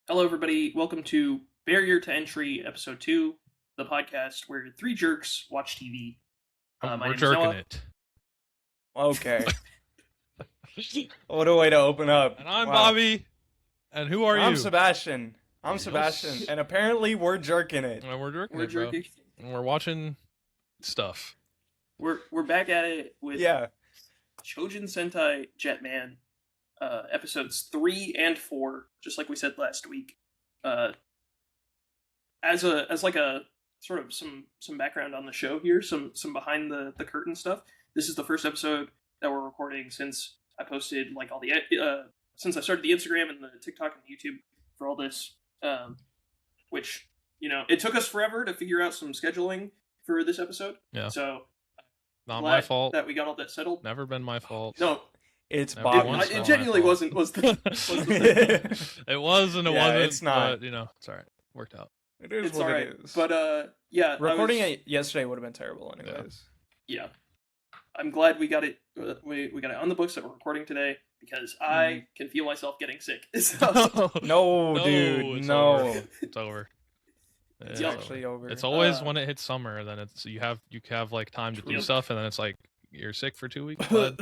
Hello, everybody. Welcome to Barrier to Entry, Episode 2, the podcast where three jerks watch TV. My We're name is jerking Noah. it. Okay. What a way to open up. And I'm Wow. Bobby. And who are you? I'm Sebastian. I'm Yes. Sebastian. And apparently we're jerking it. And we're jerking We're it, bro. jerking. And we're watching stuff. We're back at it with Yeah. Chojin Sentai Jetman, episodes 3 and 4, just like we said last week. As like a sort of some background on the show here, some behind the curtain stuff. This is the first episode that we're recording since I posted like all the since I started the Instagram and the TikTok and the YouTube for all this, which it took us forever to figure out some scheduling for this episode. Yeah. So Not glad my fault. that we got all that settled. Never been my fault. No, It's Never Bobby. once. it not genuinely my fault. was the It was and it Yeah, wasn't. it's not. But, it's alright. Worked out. It is it's what alright. it is. But yeah, recording it yesterday would have been terrible anyways. Yeah, I'm glad we got it. We got it on the books that we're recording today because I can feel myself getting sick. So, No, dude. it's No. over. It's over. It's Yeah. actually over. It's always Uh, when it hits summer, then it's you have like time to do True. stuff, and then it's like you're sick for 2 weeks. But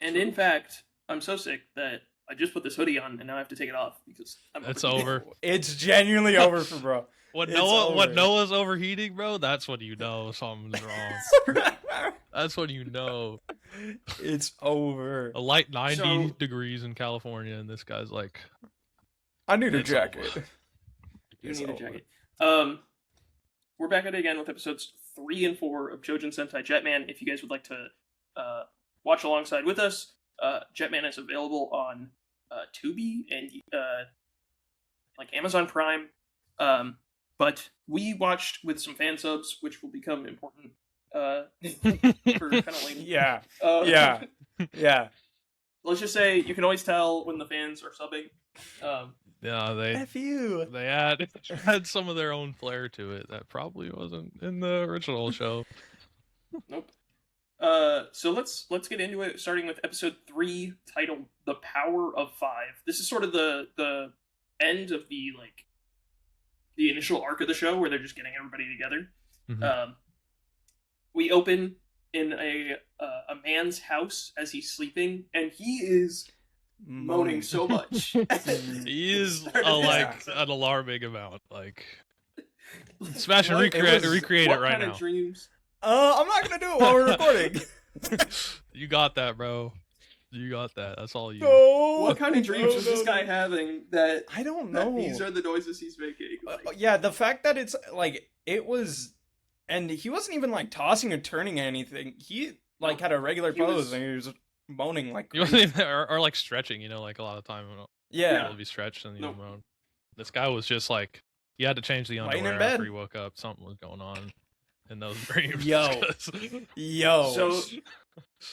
and in fact, I'm so sick that I just put this hoodie on and now I have to take it off because I'm it's overheating. over. It's genuinely over for bro. When It's when over. Noah's overheating, bro, that's when you know something's wrong. That's when you know. It's over. A light 90 So- degrees in California, and this guy's like, I need a It's jacket. over. You It's need a over. jacket. We're back at it again with episodes 3 and 4 of Chojin Sentai Jetman. If you guys would like to watch alongside with us, Jetman is available on Tubi and like Amazon Prime. But we watched with some fan subs, which will become important for kind of later. Yeah. Uh, Yeah. Yeah. Let's just say you can always tell when the fans are subbing. yeah, F you. they had some of their own flair to it that probably wasn't in the original show. Nope. So let's get into it, starting with episode 3, titled "The Power of 5." This is sort of the end of the initial arc of the show where they're just getting everybody together. Mhm. We open in a man's house as he's sleeping, and he is moaning so much. He is Started an alarming amount. Like, Sebastian, What- recreate it what right kind now. of dreams? I'm not gonna do it while we're recording. You got that, bro. You got that. That's all you. No. What kind of dreams No, is this no, guy no. having that I don't that know. these are the noises he's making? Like, Yeah, the fact that it's like it was, and he wasn't even like tossing or turning anything. He like had a regular He was- pose and he was moaning like You wasn't crazy. even, or like stretching, like a lot of time Yeah. it'll be stretched and you Nope. moan. This guy was just like, he had to change the Laying in underwear bed. after he woke up. Something was going on in those dreams. Yo. 'Cause- Yo.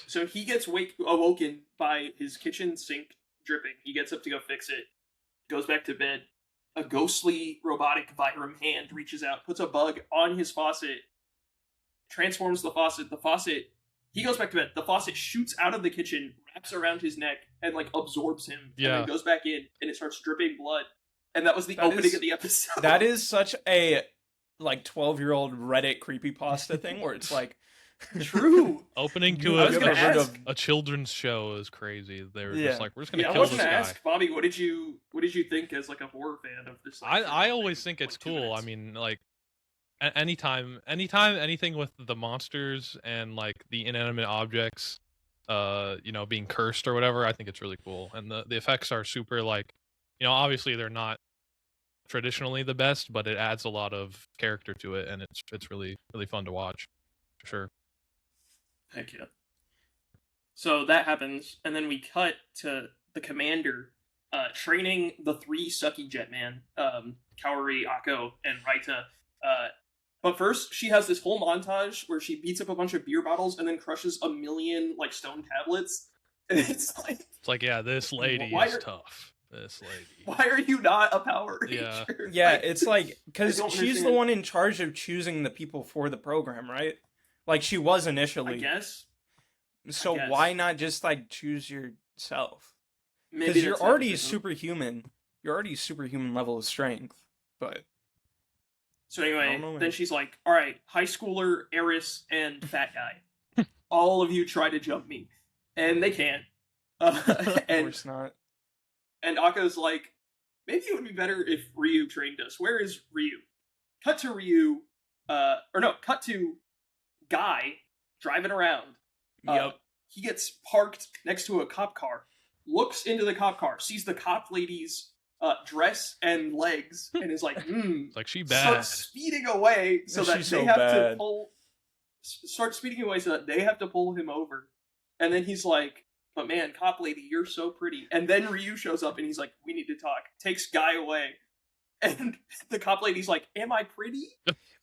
So he gets awoken by his kitchen sink dripping. He gets up to go fix it, goes back to bed. A ghostly robotic Vyram hand reaches out, puts a bug on his faucet, transforms the faucet. The faucet, he goes back to bed. The faucet shoots out of the kitchen, wraps around his neck, and like absorbs him. And Yeah. then goes back in, and it starts dripping blood. And that was the That opening is- of the episode. That is such a like 12-year-old Reddit creepypasta thing where it's like true. Opening You to I was have gonna ever heard ask. of a children's show is crazy. They were Yeah. just like, we're just gonna Yeah, I kill was this gonna guy. ask Bobby, what did you think as like a horror fan of this? Like, I always think like, it's 2 cool. minutes? I mean, like, anytime anything with the monsters and like the inanimate objects, being cursed or whatever, I think it's really cool. And the effects are super, like, obviously they're not traditionally the best, but it adds a lot of character to it, and it's really really fun to watch, for sure. Heck yeah. So that happens, and then we cut to the commander training the 3 sucky Jetman, Kaori, Akko, and Raita. But first, she has this whole montage where she beats up a bunch of beer bottles and then crushes 1,000,000 like stone tablets. And it's like, It's like, yeah, this lady Why is are- tough. This lady. why are you not a Power Yeah. Ranger? yeah, Like, it's like because I don't she's the understand. one in charge of choosing the people for the program, right? Like she was I initially. guess. So guess. why not just like choose yourself? Maybe Because you're that's not already the system. superhuman. you're already superhuman level of strength. But So I anyway, don't know, man. then she's like, "All right, high schooler, heiress, and fat guy, all of you try to jump me," and they can't. of And course not. Akko's like, "Maybe it would be better if Ryu trained us. Where is Ryu?" Cut to Ryu, cut to Guy driving around. Yep. He gets parked next to a cop car, looks into the cop car, sees the cop lady's dress and legs, and is like, It's like she bad. starts speeding away so that She's they so have bad. to pull. Starts speeding away so that they have to pull him over, and then he's like, "But man, cop lady, you're so pretty." And then Ryu shows up and he's like, "We need to talk." Takes Guy away, and the cop lady's like, "Am I pretty?"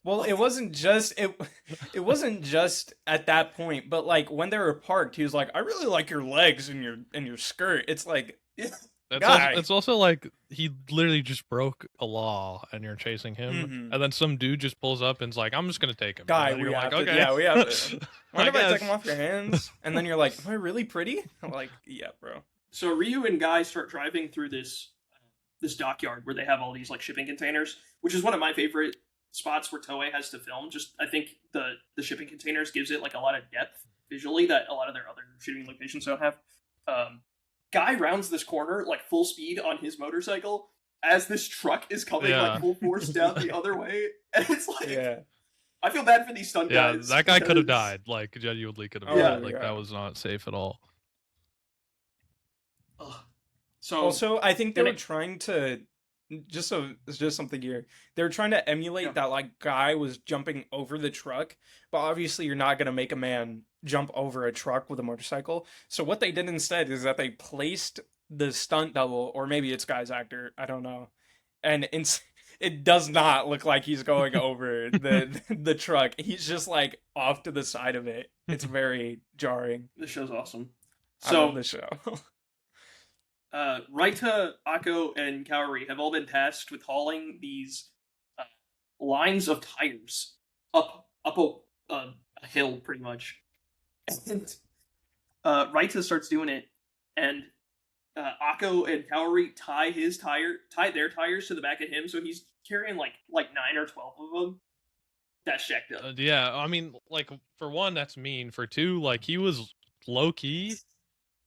Well, it wasn't just it wasn't just at that point, but like when they were parked, he was like, "I really like your legs and your skirt." It's like, It's also like he literally just broke a law and you're chasing him, Mhm. and then some dude just pulls up and is like, "I'm just gonna take him." Guy, and then we you're have like, to, "Okay, yeah, we have to. Mind if I take guess." them off your hands? And then you're like, "Am I really pretty?" I'm like, "Yeah, bro." So Ryu and Guy start driving through this dockyard where they have all these like shipping containers, which is one of my favorite spots where Toei has to film. Just I think the shipping containers gives it like a lot of depth visually that a lot of their other shooting locations don't have. Guy rounds this corner like full speed on his motorcycle as this truck is coming Yeah. like full force down the other way, and it's like Yeah. I feel bad for these stunt Yeah, guys. that guy could have because- died. Like genuinely could have Oh, died. Like yeah. that was not safe at all. Ugh. So Also, I think they and were it- trying to it's just something here. They were trying to emulate Yeah. that like Guy was jumping over the truck, but obviously you're not gonna make a man jump over a truck with a motorcycle. So what they did instead is that they placed the stunt double, or maybe it's Guy's actor, I don't know, and it does not look like he's going over the truck. He's just like off to the side of it. It's very jarring. this show's awesome. I love So the show. Raita, Akko, and Kaori have all been tasked with hauling these lines of tires up a hill, pretty much. And Raita starts doing it, and Akko and Kaori tie their tires to the back of him, so he's carrying like 9 or 12 of them. That's jacked up. Yeah, I mean, like for one, that's mean. For two, like he was low key.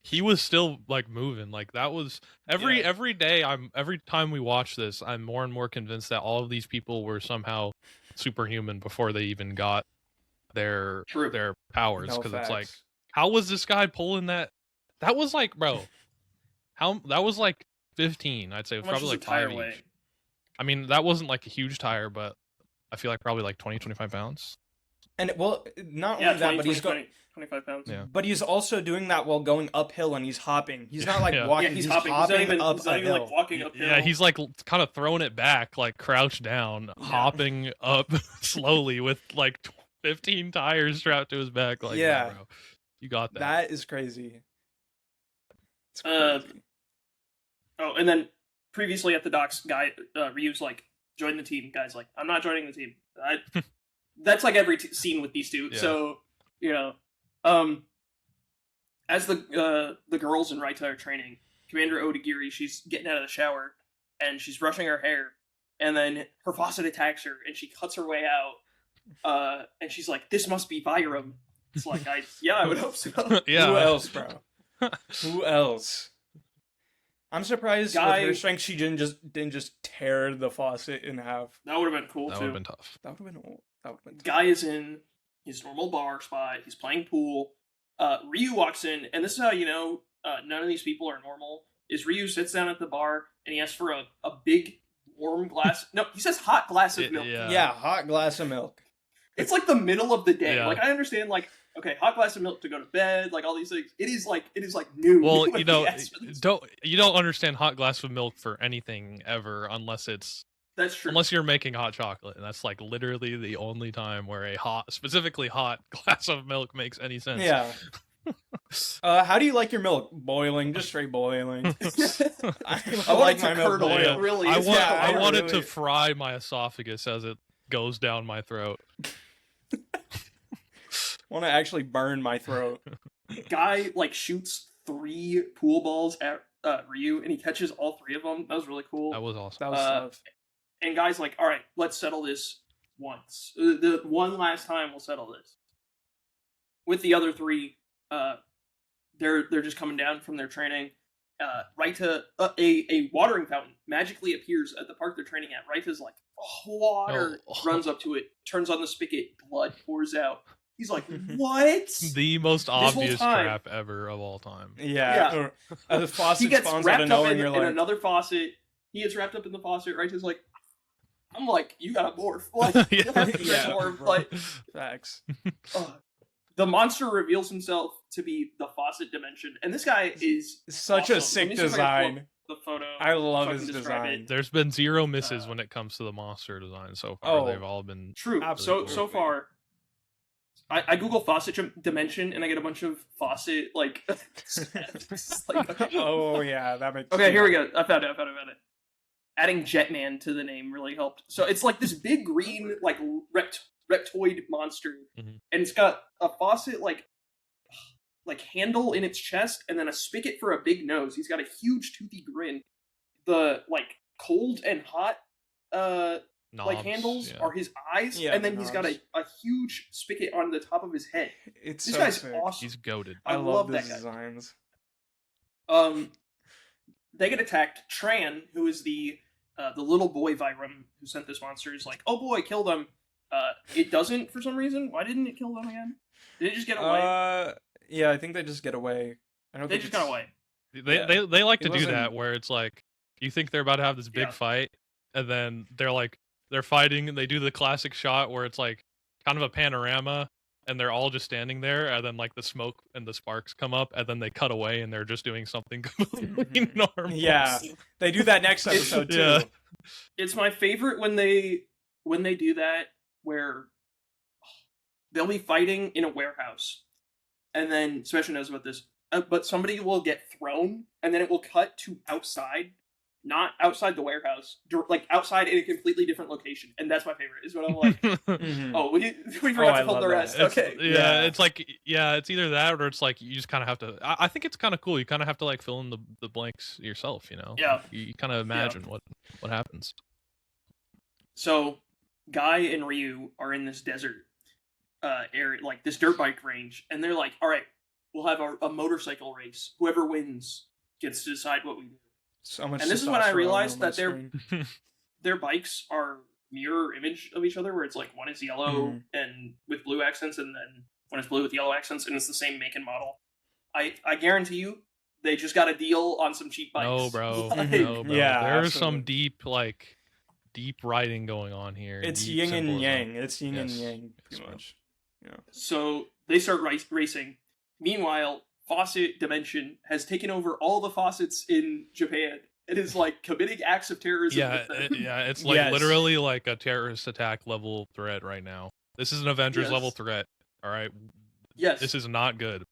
He was still like moving. Like that was every day. Every time we watch this, I'm more and more convinced that all of these people were somehow superhuman before they even got their powers. No Because it's like, facts. how was this guy pulling that? That was like, bro, that was like 15. I'd say it was How much probably does like a tire 5 weigh? each. I mean, that wasn't like a huge tire, but I feel like probably like 20, 25 pounds. And well, not Yeah, only that, 20, but 20, 25 pounds. Yeah. but he's also doing that while going uphill, and he's hopping. He's not like Yeah. walking. Yeah, he's hopping. He's not even, up he's not a even hill. like walking uphill. Yeah, he's like kind of throwing it back, like crouched down, hopping up slowly with like 15 tires strapped to his back. Like, Yeah. bro, you got that. That is crazy. It's Uh, crazy. Oh, and then previously at the docks, Ryu's like, join the team. Guy's like, I'm not joining the team. That's like every scene with these two. Yeah. So, as the girls in Raita are training, Commander Odagiri, she's getting out of the shower and she's brushing her hair, and then her faucet attacks her and she cuts her way out. And she's like, "This must be Vyram." It's like, I would hope so. Yeah. Who else, bro? Who else? I'm surprised Guy- with her strength she didn't just tear the faucet in half. That would have been cool That too. would have been tough. That would have been. Guy is in his normal bar spot. He's playing pool. Ryu walks in, and this is how you know none of these people are normal. Is Ryu sits down at the bar and he asks for a big warm glass. No, he says hot glass of milk. Yeah, hot glass of milk. It's like the middle of the day. Yeah. Like I understand, like okay, hot glass of milk to go to bed, like all these things. It is like noon. Well, when you know, he asks for this. you don't understand hot glass of milk for anything ever unless That's true. you're making hot chocolate, and that's like literally the only time where a specifically hot glass of milk makes any sense. Yeah. How do you like your milk? Boiling, just straight boiling. I I want like it to my milk curdle. boiled. It really I is. want Yeah, I want it really- to fry my esophagus as it goes down my throat. Want to actually burn my throat. Guy like shoots 3 pool balls at Ryu, and he catches all three of them. That was really cool. That was awesome. That was tough. And Guy's like, all right, let's settle this once. The one last time we'll settle this. With the other three, they're just coming down from their training. Raita, a watering fountain magically appears at the park they're training at. Raita's like, water, runs up to it, turns on the spigot, blood pours out. He's like, what? The most whole obvious time- trap ever of all time. Yeah. Or, the faucet He gets spawns out wrapped of up nowhere, in and you're like, another faucet. He gets wrapped up in the faucet. Raita's like, I'm like, you gotta morph. Like, Yeah. you have to Yeah, morph. bro. Like, facts. the monster reveals himself to be the faucet dimension, and this guy is Such awesome. a sick Let me see if I can pull design. up the photo. I love so I his can describe design. it. There's been zero misses Uh, when it comes to the monster design so far. Oh. They've all been True. Absolutely. So far, I Google faucet dimension, and I get a bunch of faucet like. like Oh yeah, that makes. Okay, here we go. I found it. Adding Jetman to the name really helped. So it's like this big green, like reptoid monster, Mhm. and it's got a faucet like handle in its chest, and then a spigot for a big nose. He's got a huge toothy grin. The like cold and hot like knobs, handles yeah. are his eyes, Yeah, and then the he's got a huge spigot on the top of his head. It's This so guy's sick. awesome. He's goaded. I I love love that these guy. designs. They get attacked. Tran, who is the little boy Vyram who sent this monster, is like, oh boy, kill them. It doesn't for some reason. Why didn't it kill them again? Did it just get away? Yeah, I think they just get away. I don't They think just it's- got away. They like It to do wasn't- that where it's like you think they're about to have this big Yeah. fight, and then they're fighting, and they do the classic shot where it's like kind of a panorama, and they're all just standing there, and then like the smoke and the sparks come up, and then they cut away, and they're just doing something completely normal. Yeah, they do that next episode too. Yeah. It's my favorite when they do that, where they'll be fighting in a warehouse, and then Sebastian knows about this, but somebody will get thrown, and then it will cut to outside, not outside the warehouse, like outside in a completely different location, and that's my favorite. Is what I'm like. Mhm. Oh, we forgot I to pull love the that. rest. It's- Okay. Yeah, it's like it's either that or it's like you just kind of have to. I think it's kind of cool. You kind of have to like fill in the blanks yourself. You know. Yeah. You kind of imagine what happens. So, Guy and Ryu are in this desert area, like this dirt bike range, and they're like, "All right, we'll have a motorcycle race. Whoever wins gets to decide what we do." So much. And this is when I testosterone realized on my that they're- screen. Their bikes are mirror image of each other, where it's like one is yellow Mhm. and with blue accents, and then one is blue with yellow accents, and it's the same make and model. I guarantee you, they just got a deal on some cheap bikes. No, bro. Like, No, bro. Yeah, There's some absolutely. deep writing going on here. It's deep yin and symbolism. yang. It's yin and Yes. yang, Yes, pretty bro. much. So they start racing. Meanwhile, Faucet Dimension has taken over all the faucets in Japan. It is like committing acts of terrorism. Yeah, with them. it's like Yes. literally like a terrorist attack level threat right now. This is an Avengers Yes. level threat. All right, Yes. this is not good.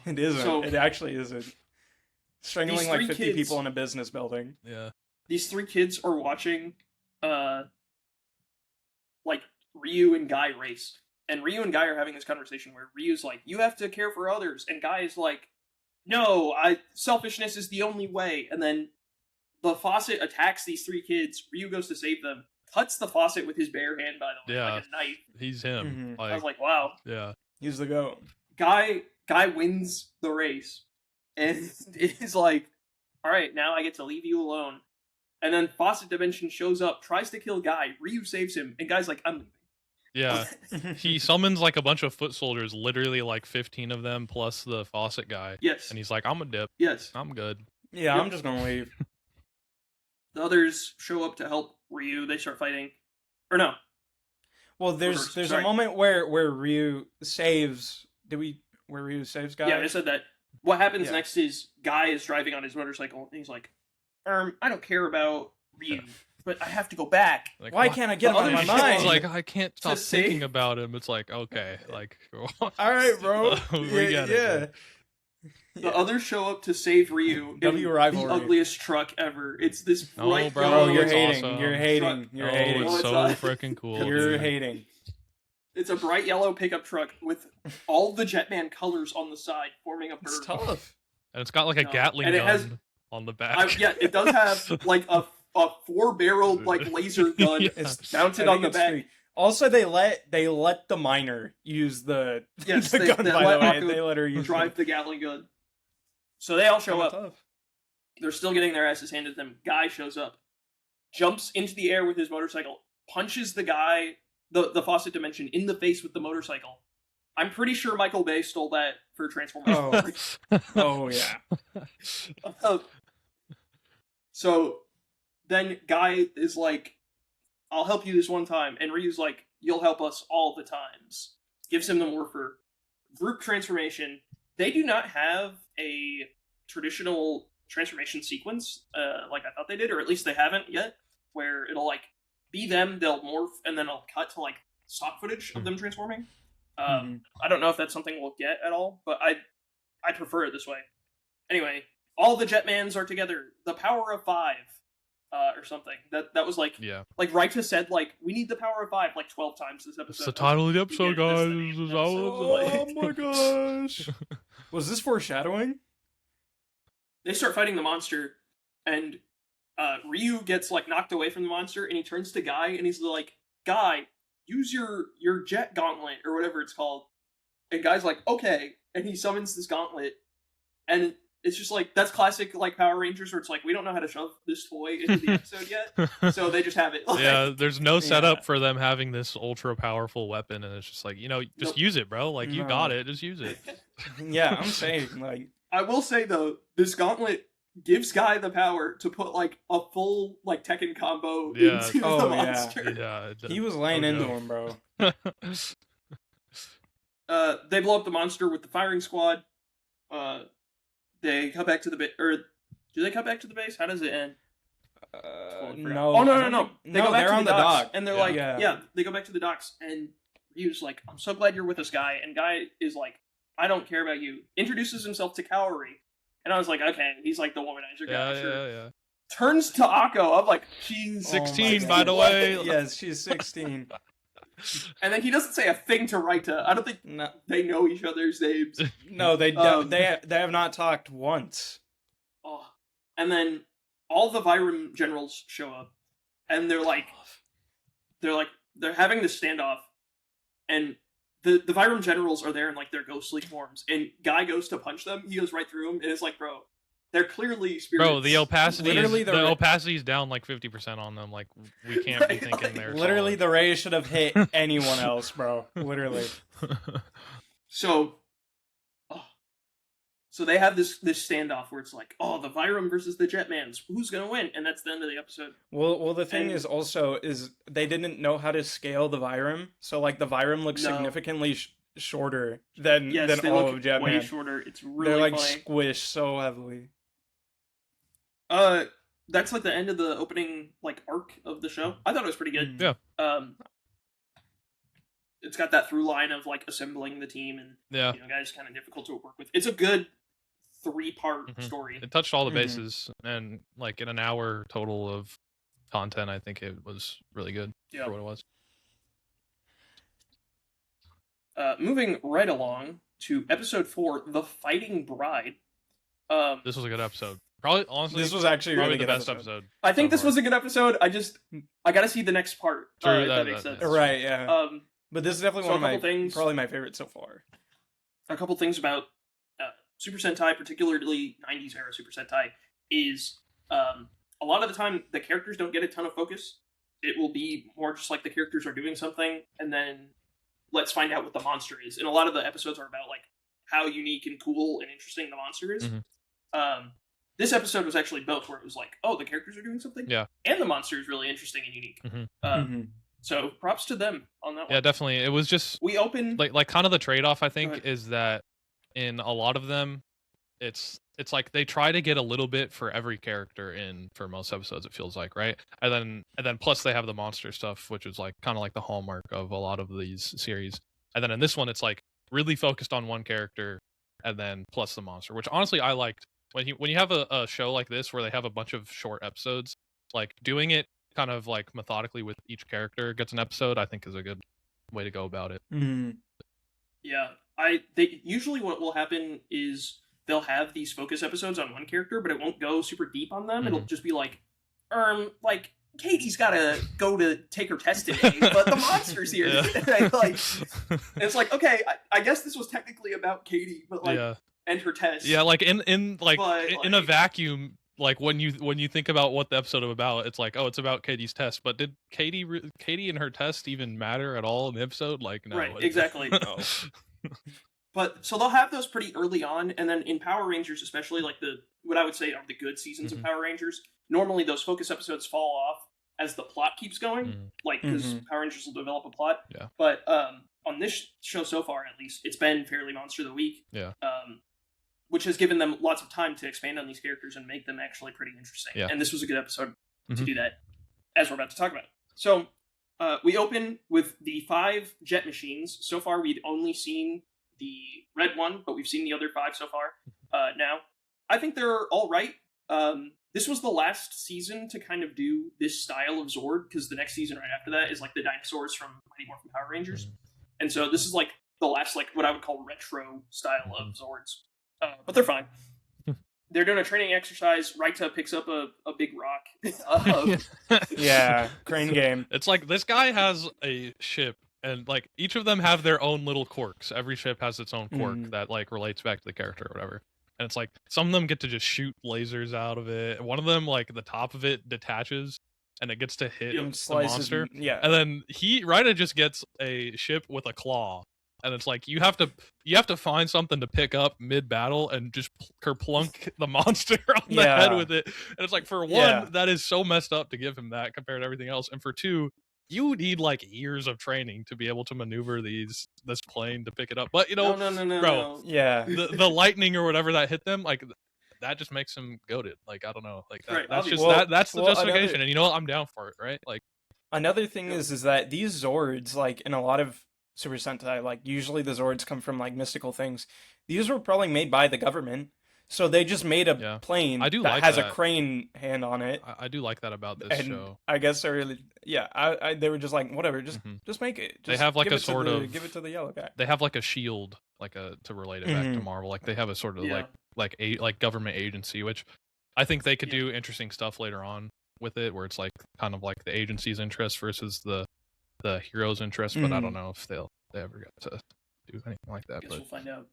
It isn't. So- it actually isn't. Strangling These like three 50 kids- people in a business building. Yeah, These three kids are watching, like Ryu and Guy race, and Ryu and Guy are having this conversation where Ryu's like, "You have to care for others," and Guy is like, "No, selfishness is the only way." And then the faucet attacks these three kids. Ryu goes to save them, cuts the faucet with his bare hand, by the way, Yeah. like a knife. he's him. Mhm. I was like, "Wow." Yeah, He's the goat. Guy wins the race, and is like, "All right, now I get to leave you alone." And then Faucet Dimension shows up, tries to kill Guy. Ryu saves him, and Guy's like, "I'm leaving." yeah. He summons like a bunch of foot soldiers, literally like 15 of them plus the faucet guy, Yes, and he's like, "I'm a dip. yes. I'm good." Yeah, Yep. I'm just gonna leave. The others show up to help Ryu. They start fighting, or no? Well, there's Reverse, a sorry. moment where Ryu saves. Where Ryu saves guy? Yeah, I said that. What happens Yeah. next is Guy is driving on his motorcycle, and he's like, I don't care about Ryu, but I have to go back." Like, Why can't I get him The out of my other mind? shit It's like I can't To stop save- thinking about him. It's like okay, like All right, bro. We get it, The others show up to save Ryu. W in rivalry. The ugliest truck ever. It's this No, bright bro, Bro, yellow. you're it's hating. awesome. You're hating. Truck. You're Oh, hating. No, it's it's so not. freaking cool. You're dude. hating. It's a bright yellow pickup truck with all the Jetman colors on the side, forming a bird. It's tough. And it's got like a No. Gatling And it gun has- on the back. Yeah, it does have like a 4-barreled like laser gun Yeah. It's mounted I on think the it's back. three. Also, they let the miner use the Yes, the they gun. By let the way, Akko they let her use drive the Gatling gun. So they all show up. Tough. They're still getting their asses handed to them. Guy shows up, jumps into the air with his motorcycle, punches the guy, the Fawcett Dimension, in the face with the motorcycle. I'm pretty sure Michael Bay stole that for Transformers. Oh yeah. So then Guy is like, I'll help you this one time. And Ryu's like, you'll help us all the times. Gives him the morpher. Group transformation. They do not have a traditional transformation sequence like I thought they did, or at least they haven't yet, where it'll like be them, they'll morph, and then it'll cut to like stock footage of them transforming. I don't know if that's something we'll get at all, but I prefer it this way. Anyway, all the Jetmans are together. The power of 5, or something. That was like Yeah. like Raita said like we need the power of 5 like 12 times this episode. It's the title of the episode, Yeah, that's guys. the name of the It's episode. Oh my gosh. Was this foreshadowing? They start fighting the monster, and Ryu gets like knocked away from the monster, and he turns to Guy, and he's like, "Guy, use your jet gauntlet or whatever it's called." And Guy's like, "Okay," and he summons this gauntlet, and it's just like that's classic like Power Rangers, where it's like we don't know how to shove this toy into the episode yet, so they just have it. Like, Yeah, there's no setup Yeah. for them having this ultra powerful weapon, and it's just like, just Nope. use it, bro. Like, you No. got it, just use it. Yeah, I'm saying like I will say though, this gauntlet gives Guy the power to put like a full like Tekken combo Yeah. into Oh, the yeah. monster. Yeah. he was laying Oh, into no. him, bro. They blow up the monster with the firing squad. They cut back to the base, or do they cut back to the base? How does it end? Totally forgot. No. Oh I no, don't think- They go back they're to on the the docks, dock. and they're Yeah. like, Yeah. yeah, they go back to the docks, and Ryu's like, I'm so glad you're with us, Guy. And Guy is like, I don't care about you. Introduces himself to Kaori, and I was like, okay, he's like the womanizer guy. Yeah, Sure. yeah. Turns to Akko. I'm like, she's Oh my 16, God. by the way. Yes, she's 16. And then he doesn't say a thing to Raita. I don't think No, they know each other's names. no, they Um, they have not talked once. Oh. And then all the Vyram generals show up, and they're having this standoff, and the Vyram generals are there in like their ghostly forms, and Guy goes to punch them, he goes right through them, and it's like, bro, they're clearly spirits. Bro, the opacity Literally is, the the ra- opacity's down like 50% on them. Like, we can't be Right, thinking like, they're Literally, solid. the ray should have hit anyone else, bro. Literally. So they have this standoff where it's like, oh, the Vyram versus the Jetmans, who's gonna win? And that's the end of the episode. Well, the thing And- is also is they didn't know how to scale the Vyram, so like the Vyram looks No. significantly shorter than Yes, they all look of way Jetman. shorter. It's really They're like funny. squished so heavily. That's like the end of the opening like arc of the show. I thought it was pretty good. Yeah. It's got that through line of like assembling the team, and Yeah. guys kind of difficult to work with. It's a good 3-part Mhm. story. It touched all the Mhm. bases, and like in an hour total of content, I think it was really good Yeah. for what it was. Moving right along to episode 4, The Fighting Bride. This was a good episode. Probably, honestly, This was actually a probably really the good best episode. I think so this far. was a good episode. I gotta see the next part. True, if that that- makes that- sense. yeah. Right, yeah. But this is definitely so one of a my couple things- probably my favorite so far. A couple things about Super Sentai, particularly 90s era Super Sentai, is a lot of the time the characters don't get a ton of focus. It will be more just like the characters are doing something, and then let's find out what the monster is. And a lot of the episodes are about like how unique and cool and interesting the monster is. Mhm. This episode was actually both, where it was like, oh, the characters are doing something, Yeah. and the monster is really interesting and unique. Mhm. Mhm. So props to them on that Yeah, one. definitely. It was just We open like kind of the trade-off, I think, ahead. is that in a lot of them, it's like they try to get a little bit for every character in for most episodes, it feels like, right? And then plus they have the monster stuff, which is like kind of like the hallmark of a lot of these series. And then in this one, it's like really focused on one character, and then plus the monster, which honestly I liked. When you have a show like this where they have a bunch of short episodes, like doing it kind of like methodically with each character gets an episode, I think is a good way to go about it. Mhm. Yeah, usually what will happen is they'll have these focus episodes on one character, but it won't go super deep on them. It'll Mhm. just be like Katie's gotta go to take her test today, but the monster's here. Yeah. And it's like, okay, I guess this was technically about Katie, but like, Yeah. and her test. Yeah, like in But, in a like- vacuum, like when you think about what the episode is about, it's like, oh, it's about Katie's test. But did Katie and her test even matter at all in the episode? Like, no. Right, exactly. No. But so they'll have those pretty early on, and then in Power Rangers, especially like what I would say are the good seasons Mhm. of Power Rangers, normally those focus episodes fall off as the plot keeps going, Mhm. like because Mhm. Power Rangers will develop a plot. Yeah. But on this show so far, at least, it's been fairly Monster of the Week. Yeah. Which has given them lots of time to expand on these characters and make them actually pretty interesting. Yeah. And this was a good episode to Mhm. do that, as we're about to talk about. So we open with the 5 jet machines. So far, we'd only seen the red one, but we've seen the other 5 so far. Now, I think they're all right. This was the last season to kind of do this style of Zord, because the next season right after that is like the dinosaurs from Mighty Morphin Power Rangers. And so this is like the last, like what I would call retro style of Zords. But they're fine. They're doing a training exercise. Raita picks up a big rock. Yeah, crane game. It's like this guy has a ship, and like each of them have their own little quirks. Every ship has its own quirk Mhm. that like relates back to the character or whatever. And it's like some of them get to just shoot lasers out of it. One of them, like the top of it detaches, and it gets to hit Yep. the And slices. monster. Yeah. And then Raita just gets a ship with a claw, and it's like you have to find something to pick up mid battle and just kerplunk the monster on the head Yeah. with it. And it's like, for one, Yeah. that is so messed up to give him that compared to everything else, and for two, you need like years of training to be able to maneuver this plane to pick it up. But you know, no, bro, Yeah. the lightning or whatever that hit them, like that just makes him goated. Like, I don't know, like that, Right, that's just obviously. that's the Well, justification. another- And you know what, I'm down for it, right? Like, Another thing Yeah. is that these Zords, like in a lot of Super Sentai, like usually the Zords come from like mystical things. These were probably made by the government, so they just made a Yeah. plane I do that like has that. a crane hand on it. I do like that about this And show. I guess they really, yeah, they were just like, whatever, just make it. They Just have, like, give a it to sort of- give it to the yellow guy. They have like a shield, to relate it back to Mhm. Marvel. Like they have a sort of Yeah. like government agency, which I think they could Yeah. do interesting stuff later on with it, where it's like kind of like the agency's interest versus the hero's interest. But I Mhm. don't know if they ever get to do anything like that. Guess But we'll find out.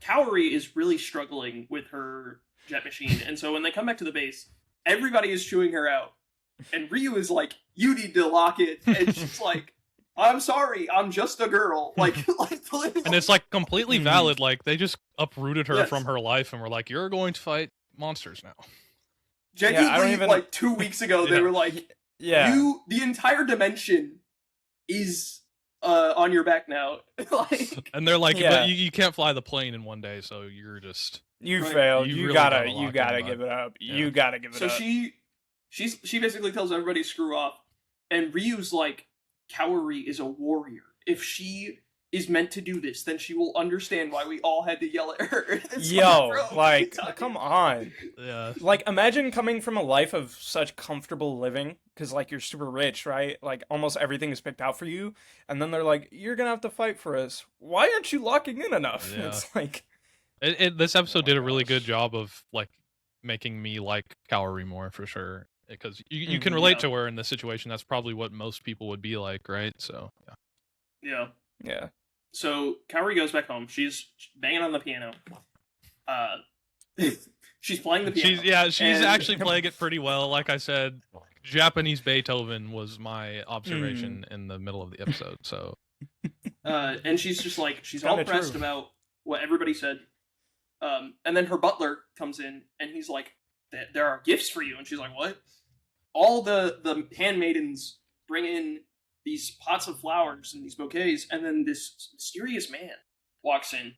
Kaori is really struggling with her jet machine, and so when they come back to the base, everybody is chewing her out. And Ryu is like, "You need to lock it," and she's like, "I'm sorry, I'm just a girl." Like and it's like completely Mhm. valid. Like they just uprooted her Yes. from her life and were like, "You're going to fight monsters now." genuinely, I don't even- like 2 weeks ago, they Yeah. were like, Yeah. the entire dimension is on your back now." Like, And they're like, Yeah. "But you can't fly the plane in one day, so you're just." You Right. failed. You You, really gotta, gotta you lock gotta in, give bud. it up. Yeah. You gotta give it so up. she basically tells everybody to screw off, and Ryu's like, "Kaori is a warrior. If she is meant to do this, then she will understand why we all had to yell at her." It's Yo, bro, like, what are you come talking on. Yeah. Like, imagine coming from a life of such comfortable living, because, like, you're super rich, right? Like, almost everything is picked out for you, and then they're like, "You're gonna have to fight for us. Why aren't you locking in enough?" Yeah. It's like, This episode my did a really good gosh. job of like making me like Kaori more for sure, because you can Mhm. relate Yeah. to her in this situation. That's probably what most people would be like, right? So yeah. Yeah. yeah. So Kaori goes back home. She's banging on the piano. She's playing the piano. She's And- actually playing it pretty well. Like I said, Japanese Beethoven was my observation in the middle of the episode. So And she's just like, she's all Kinda pressed true. about what everybody said. And then her butler comes in, and he's like, "There are gifts for you." And she's like, "What?" All the handmaidens bring in these pots of flowers and these bouquets, and then this mysterious man walks in,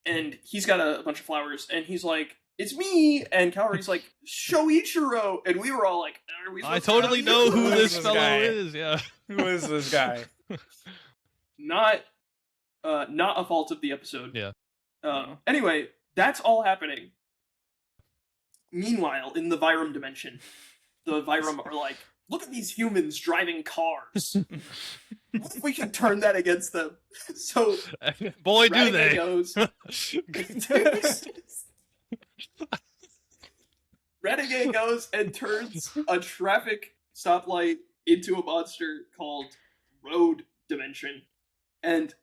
and he's got a bunch of flowers, and he's like, "It's me!" And Kaori's like, "Shoichiro!" And we were all like, "Are we I supposed to totally have know you?" who Who this is this fellow guy? is. Yeah. Who is this guy? Not a fault of the episode. Yeah. No. Anyway, that's all happening. Meanwhile, in the Vyram dimension, the Vyram are like, look at these humans driving cars. What if we can turn that against them? So, boy, do Renegade they. goes. Renegade goes and turns a traffic stoplight into a monster called Road Dimension. And,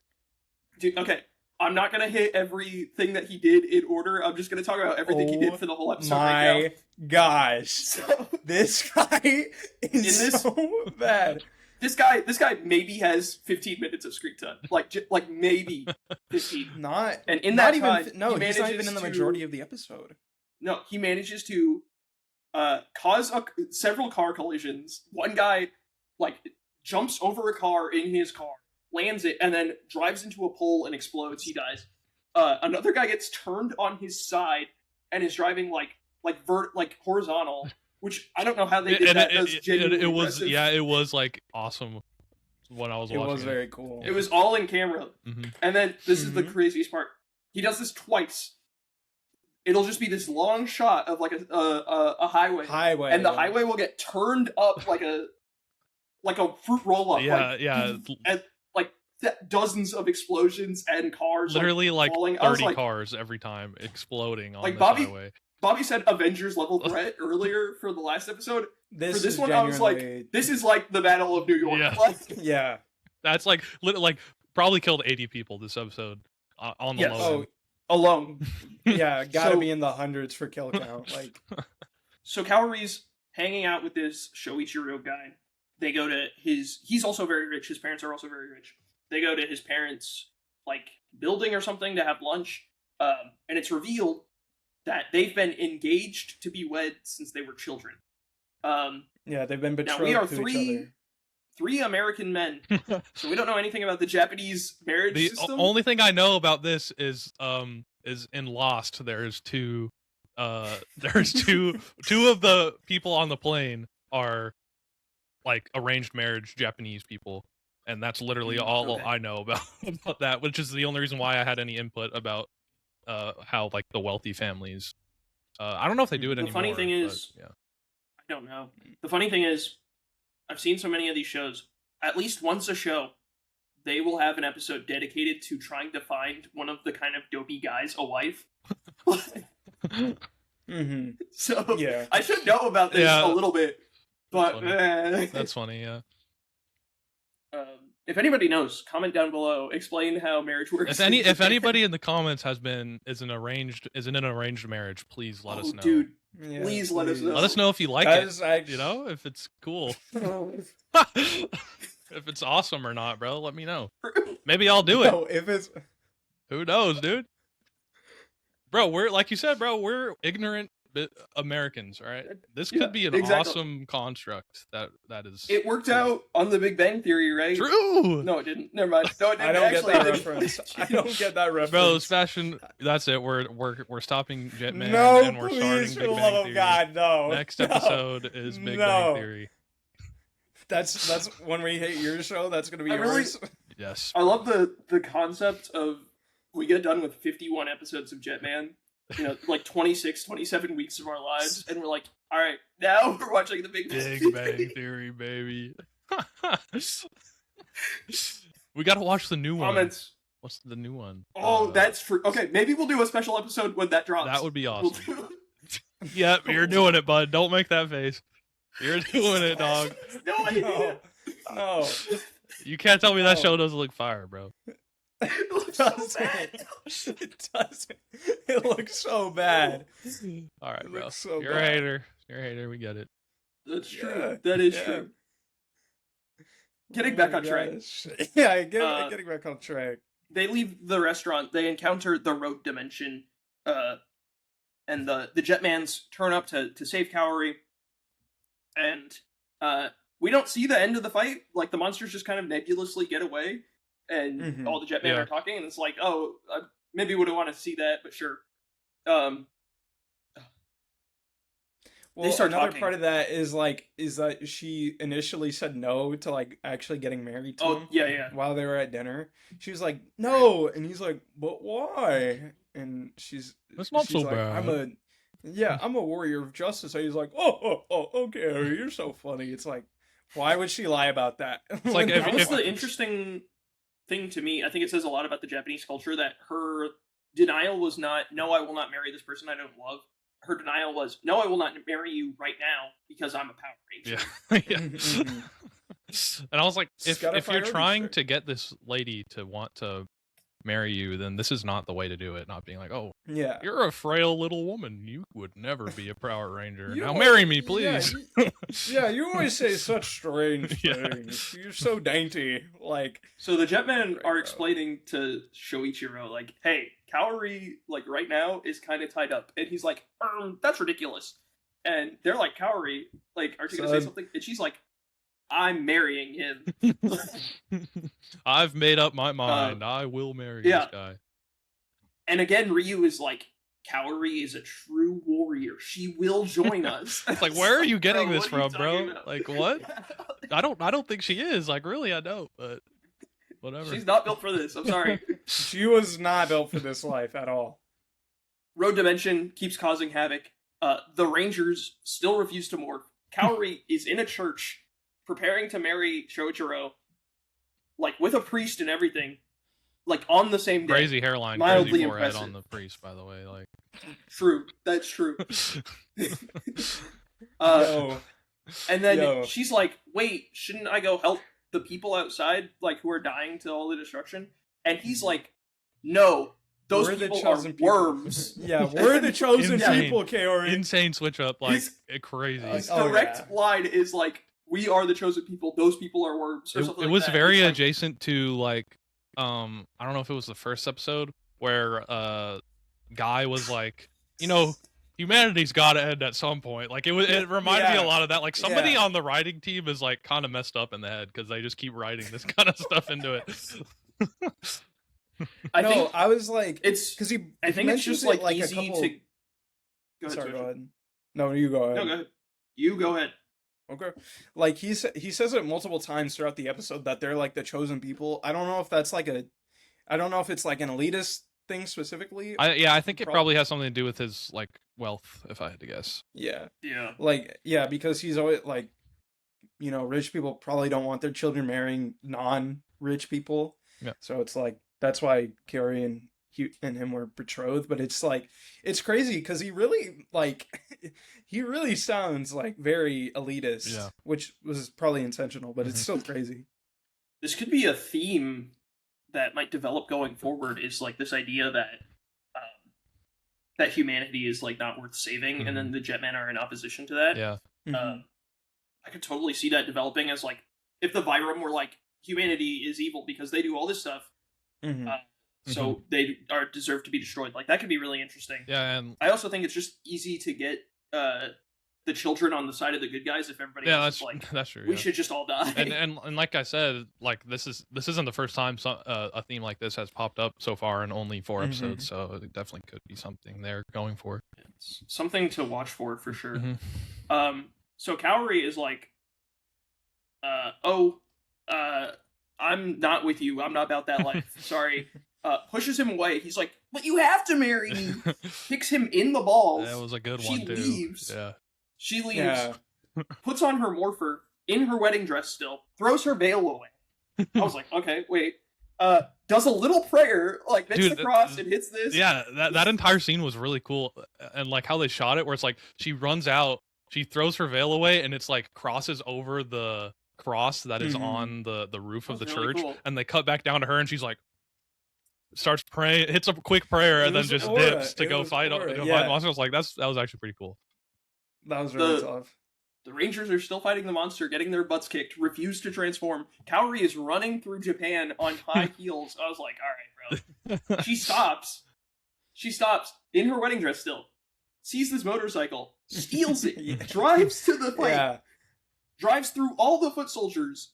dude, okay, I'm not gonna hit everything that he did in order. I'm just gonna talk about everything he did for the whole episode right now. Gosh. So, This guy is so bad. This guy maybe has 15 minutes of screen time. Like maybe 15. Not And in not that even time, no, he he's not even manages in the to- majority of the episode. No, he manages to cause several car collisions. One guy jumps over a car in his car, lands it, and then drives into a pole and explodes. He dies. Another guy gets turned on his side and is driving horizontal, which I don't know how they did that. It was like awesome when I was watching. It was very cool. It was all in camera. Mm-hmm. And then this is the craziest part. He does this twice. It'll just be this long shot of like a highway, and the highway will get turned up like a fruit roll up. Yeah. And dozens of explosions and cars. Literally like falling. 30 cars every time exploding on Like, this highway. Bobby said Avengers level threat earlier for the last episode. For this one, I was genuinely- like, this is like the Battle of New York. Yeah. yeah. That's like probably killed 80 people this episode on the Yes. low end. Alone. Yeah, gotta So- be in the hundreds for kill count. Like, So Kaori's hanging out with this Shoichiro guy. They go to he's also very rich. His parents are also very rich. They go to his parents' building or something to have lunch. And it's revealed that they've been engaged to be wed since they were children. yeah, they've been betrothed Now we are to each other. three American men, so we don't know anything about the Japanese marriage The system. only thing I know about this is in Lost there's two of the people on the plane are like arranged marriage Japanese people, and that's literally all okay. I know about that, which is the only reason why I had any input about how like the wealthy families. I don't know if they do it The anymore. funny thing is- but, yeah. I don't know. The funny thing is, I've seen so many of these shows. At least once a show, they will have an episode dedicated to trying to find one of the kind of dopey guys a wife. Mm-hmm. So Yeah. I should know about this Yeah. a little bit, but That's funny, yeah. if anybody knows, comment down below. Explain how marriage works. If anybody in the comments is in an arranged marriage, please let us know. dude, Yeah, Please let us know. Let us know if you like That it. is actually- You know, if it's cool. If it's awesome or not, bro, let me know. Maybe I'll do it. No, if it's Who knows, dude? Bro, we're like you said, bro. We're ignorant Americans, all right? This could Yeah, be an exactly. awesome construct. That is. It worked out on The Big Bang Theory, right? True. No, it didn't. Never mind. No, it didn't. I don't get Actually, that it didn't. reference. I don't get that reference. Bro, Sebastian, that's it. We're stopping Jetman no, and we're please, starting for Big the Bang love of Theory. God, no. Next No. episode is Big No. Bang Theory. That's when we hit your show. That's gonna be I really- yours. Yes. I love the concept of we get done with 51 episodes of Jetman, 26, 27 weeks of our lives, and we're like, all right, now we're watching the Big Bang Big Bang Theory, baby. We gotta watch the new one. Comments. What's the new one? Oh, that's true. Okay, maybe we'll do a special episode when that drops. That would be We'll awesome. do- Yep, you're doing it, bud. Don't make that face. You're doing it, dog. No idea. No. You can't tell me that No. show doesn't look fire, bro. It looks It so doesn't. bad. It doesn't. It looks so bad. All right, It bro. looks so You're a bad. hater. You're a hater. We get it. That's true. Yeah, That is yeah. true. Getting back on track. Gosh. Yeah, getting back on track. They leave the restaurant. They encounter the Road Dimension, and the Jetmans turn up to save Kaori. And we don't see the end of the fight. Like, the monsters just kind of nebulously get away, and Mhm. all the Jetmen Yeah. are talking, and it's like, oh, maybe would have wanted to see that, but sure. Well, start another talking. part of that is that she initially said no to actually getting married to Oh, him. yeah. While they were at dinner, she was like, "No," and he's like, "But why?" And she's That's not she's so like, bad. Yeah, I'm a warrior of justice. And he's like, okay, Harry, you're so funny. It's like, why would she lie about that? It's like That was if- the interesting thing to me. I think it says a lot about the Japanese culture that her denial was not, no, I will not marry this person I don't love. Her denial was, no, I will not marry you right now because I'm a Power Ranger. Yeah. Mhm. And I was like, It's got a if you're priority trying check. to get this lady to want to marry you, then this is not the way to do it. Not being like, oh, Yeah. you're a frail little woman. You would never be a Power Ranger. You Now al- marry me, yeah, please. Yeah, you always say such strange Yeah. things. You're so dainty. Like, So the Jetmen are bro. explaining to Shoichiro, like, hey, Kaori, like, right now is kind of tied up. And he's like, that's ridiculous. And they're like, Kaori, like, aren't you going to say Son. something? And she's like, I'm marrying him. I've made up my mind. I will marry yeah. this guy. And again, Ryu is like, Kaori is a true warrior. She will join us. It's like, where are you getting bro, this what are you from, bro? talking about? Like, what? I don't think she is. Like, really, I don't. But whatever. She's not built for this. I'm sorry. she was not built for this life at all. Road Dimension keeps causing havoc. The Rangers still refuse to morph. Kaori is in a church preparing to marry Shoichiro, like with a priest and everything, like on the same day. Crazy hairline, Mildly crazy forehead impressive. on the priest, by the way. Like, True, that's true. Yo. And then Yo. she's like, "Wait, shouldn't I go help the people outside, like who are dying to all the destruction?" And he's like, "No, those We're the people are chosen people." worms." Yeah, we're the chosen Insane. people, Kaori. insane switch up, like His- crazy. His Oh, direct yeah. line is like, "We are the chosen people. Those people are worms." Or It, something it like was that. very It's like, adjacent to like, I don't know if it was the first episode where Guy was like, humanity's got to end at some point. Like it reminded me Yeah. a lot of that. Like somebody Yeah. on the writing team is like kind of messed up in the head because they just keep writing this kind of stuff into it. I no, think I was like, it's. because he. I think it's just like easy a couple. to. Go ahead, Sorry, Sophie. go ahead. No, you go ahead. No, go ahead. You go ahead. Okay. Like he says it multiple times throughout the episode that they're like the chosen people. I don't know if that's like I don't know if it's like an elitist thing specifically. I think it Prob- probably has something to do with his like wealth, if I had to guess. Yeah. Yeah. Like, yeah, because he's always like, rich people probably don't want their children marrying non-rich people. Yeah. So it's like, that's why Carrie and him were betrothed. But it's like, it's crazy because he really, like, he really sounds like very elitist, Yeah. which was probably intentional, but it's Mhm. still crazy. This could be a theme that might develop going forward. Is like this idea that that humanity is like not worth saving, and then the Jetmen are in opposition to that. Yeah. Mhm. I could totally see that developing as like if the Vyram were like humanity is evil because they do all this stuff, Mhm. so they are deserve to be destroyed. Like that could be really interesting. Yeah, and I also think it's just easy to get the children on the side of the good guys if everybody else that's is like that's true. we yeah. should just all die. and like I said, like this isn't the first time a theme like this has popped up so far in only 4 episodes, so it definitely could be something they're going for. It's something to watch for sure. Mhm. So Kaori is like, I'm not with you. I'm not about that life. Sorry. Pushes him away. He's like, but you have to marry me. Kicks him in the balls. That was a good She one too. leaves. Yeah. She leaves. Yeah. Puts on her morpher in her wedding dress still. Throws her veil away. I was like, okay, wait. Does a little prayer, like hits Dude, the cross and hits this. Yeah, that entire scene was really cool, and like how they shot it, where it's like she runs out, she throws her veil away, and it's like crosses over the cross that is Mhm. on the roof of the That was really church, cool. and they cut back down to her, and she's like starts praying, hits a quick prayer, It and then was just aura. dips to It go was fight aura, to go yeah. fight monsters. Like that was actually pretty cool. That was really The- tough. The Rangers are still fighting the monster, getting their butts kicked, refuse to transform. Kaori is running through Japan on high heels. I was like, all right, bro. She stops. She stops in her wedding dress still. Sees this motorcycle, steals it, Yeah. drives to the fight, Yeah. drives through all the foot soldiers,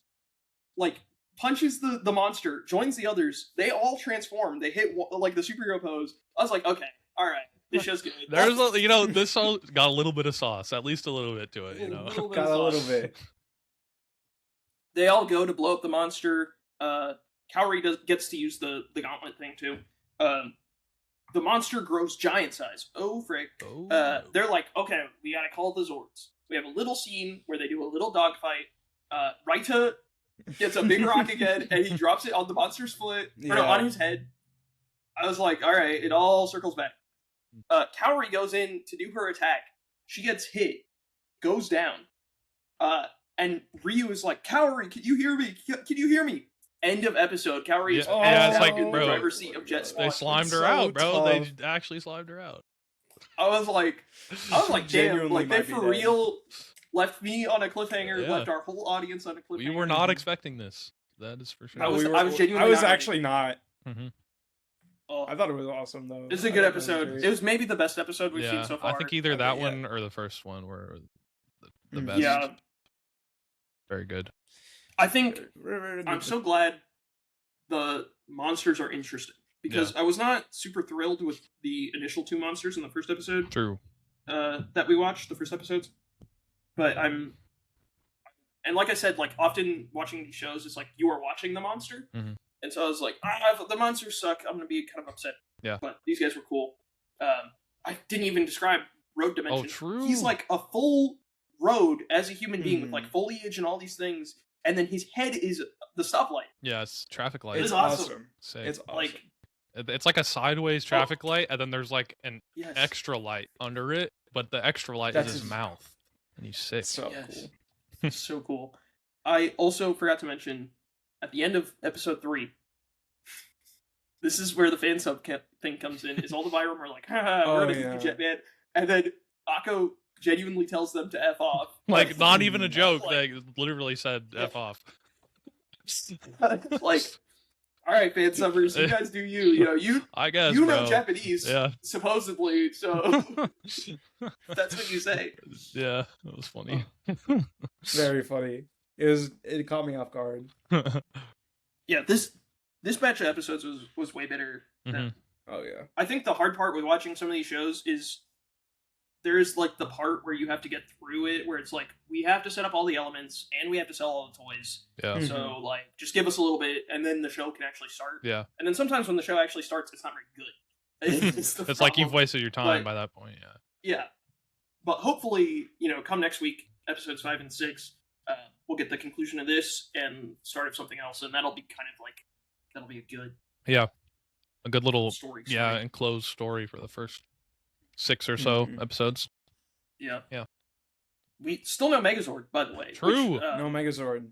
like punches the monster, joins the others. They all transform. They hit like the superhero pose. I was like, okay, all right, this show's good. There's this song got a little bit of sauce, at least a little bit to it, A little bit Got of a little sauce. bit. They all go to blow up the monster. Kaori gets to use the gauntlet thing too. the monster grows giant size. Oh, frick. Oh. They're like, okay, we gotta call the Zords. We have a little scene where they do a little dogfight. Raita gets a big rock again, and he drops it on the monster's foot, or no, on his head. I was like, all right, it all circles back. Kaori goes in to do her attack. She gets hit, goes down, and Ryu is like, Kaori, can you hear me? Can you hear me? End of episode. Kaori is it's like, in the bro, driver's seat of Jet they Squad. slimed her so out, bro. tough. They actually slimed her out. I was like, damn, Genuinely like they might be for dead. real left me on a cliffhanger, Yeah. left our whole audience on a cliffhanger. We were not expecting this. That is for sure. I was genuinely I was not actually not. Oh, I thought it was awesome though. it's a I good thought it was episode. great. It was maybe the best episode we've seen so far. I think either Okay, that yeah. one or the first one were the best. Yeah, Very good. I think Very I'm good. so glad the monsters are interesting because I was not super thrilled with the initial 2 monsters in the first episode True. that we watched, the first episodes. But and like I said, like often watching these shows, it's like you are watching the monster, and so I was like, the monsters suck. I'm gonna be kind of upset. Yeah. But these guys were cool. I didn't even describe Road Dimension. Oh, true. He's like a full road as a human being with like foliage and all these things, and then his head is the stoplight. Yeah, it's traffic light. It It's is awesome. Sick. It's awesome. Like, It's like a sideways traffic light, and then there's like an yes. extra light under it, but the extra light That's is his his- mouth, and he's sick. so Yes. cool. So cool. I also forgot to mention at the end of episode 3. This is where the fan sub thing comes in. Is all the Vyram are like, haha, Oh, we're gonna yeah. do Jetman, and then Akko genuinely tells them to f off. Like, not even a joke. Like- They literally said Yeah. "f off." like, all right, fan subbers, you guys do you. You know, I guess. you know bro. Japanese, Yeah. supposedly, so that's what you say. Yeah, that was funny. Very funny. It caught me off guard. Yeah, this batch of episodes was way better. Mhm. Oh yeah. I think the hard part with watching some of these shows is there's like the part where you have to get through it, where it's like we have to set up all the elements and we have to sell all the toys. Yeah. Mhm. So like, just give us a little bit, and then the show can actually start. Yeah. And then sometimes when the show actually starts, it's not very good. It's, the It's like you've problem. wasted your time But- by that point. Yeah. Yeah, but hopefully, come next week, episodes 5 and 6, we'll get the conclusion of this and start of something else, and that'll be that'll be a good A good little story. enclosed story for the first 6 or so Mhm. episodes. Yeah. Yeah. We still no Megazord, by the way. True. Which, No Megazord.